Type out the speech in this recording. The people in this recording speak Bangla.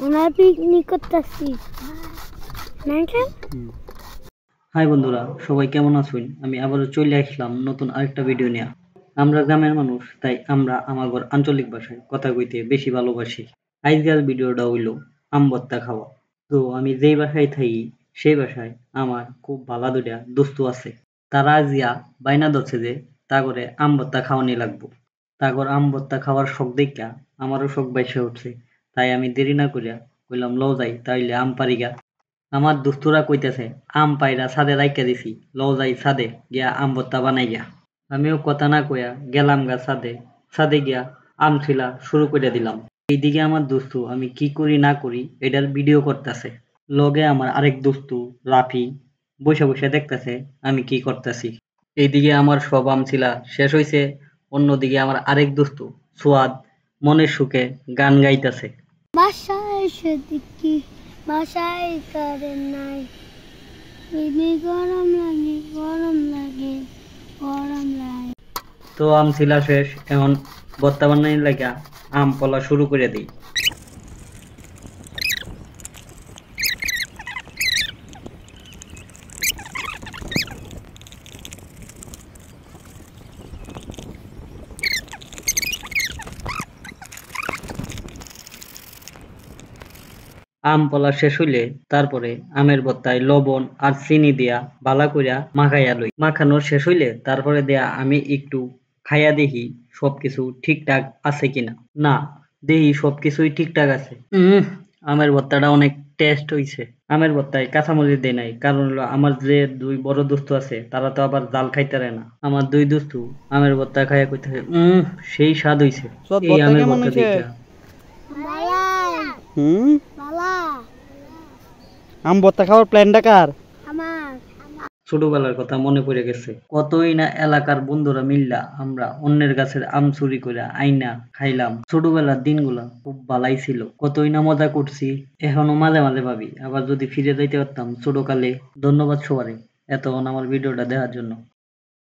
আমরা পিকনিক করতেছি। হাই বন্ধুরা, সবাই কেমন আছেন? আমি আবারও চলে আসলাম নতুন আরেকটা ভিডিও নিয়ে। আমরা গ্রামের মানুষ, তাই আমরা আমাগর আঞ্চলিক ভাষায় কথা কইতে বেশি ভালোবাসি। আজকের ভিডিওটা হইল আম ভর্তা খাওয়া। তো আমি যেই বাসায় থাকি সেই বাসায় আমার খুব ভালো দুইটা দোস্ত আছে। তারা আজিয়া বাইনা ধরছে যে তা করে আম ভর্তা খাওয়ানি লাগবো। তারপর আম ভর্তা খাওয়ার শখ দেখা আমারও শখ বাইসে উঠছে। তাই আমি দেরি না করিয়া কইলাম লও যাই তাইলে আম পারিগা। আমার দোস্তরা কইতেছে আম পাইরা ছাদে রাইখা দিছি, লও যাই ছাদে গিয়া আম ভর্তা বানাই গিয়া। আমিও কথা না কইয়া গেলাম গা ছাদে। ছাদে গিয়া আম ছিলা শুরু করে দিলাম। এইদিকে আমার দোস্ত আমি কি করি না করি এটার ভিডিও করতেছে। লগে আমার আরেক দোস্ত রাফি বসে বসে দেখতেছে আমি কি করতেছি। এইদিকে আমার সব আম ছিলা শেষ হইছে। অন্যদিকে আমার আরেক দোস্ত সোয়াদ মনের সুখে গান গাইতেছে। বাসায় এসে দেখি বাসায় কারেন্ট নাই, গরম লাগে গরম লাগে গরম লাগে। তো আম ছিলা শেষ, এখন ভর্তা বানানি লাগা আম পলা শুরু করে দিই। আম পলা শেষ হইলে তারপরে আমের ভর্তায় লবণ আর চিনি দিয়া বালা কইরা মাখাইয়া লই। মাখানো শেষ হইলে তারপরে দেয়া আমি একটু খাইয়া দেখি সবকিছু ঠিকঠাক আছে কিনা। না, দেখি সবকিছুই ঠিকঠাক আছে। আমের ভর্তাটা অনেক টেস্ট হইছে। আমের ভর্তায় কাঁচামরিচ দেয় নাই, কারণ হলো আমার যে দুই বড় দোস্ত আছে তারা তো আবার জাল খাইতে পারে না। আমার দুই দোস্ত আমের ভর্তা খাইয়া কইতেছে সেই স্বাদ হইছে। এই আমের ভর্তা দেখা আম ভর্তা খাওয়ার প্ল্যানটা কার? ছোটবেলার কথা মনে পড়ে গেছে। কতই না এলাকার বন্ধুরা মিল্লা আমরা অন্যের গাছের আম চুরি করে আইনা খাইলাম। ছোটবেলার দিনগুলা খুব ভালাই ছিল। কতই না মজা করছি। এখনো মাঝে মাঝে ভাবি আবার যদি ফিরে যাইতে পারতাম ছোটকালে। ধন্যবাদ সবারই এতক্ষণ আমার ভিডিওটা দেখার জন্য।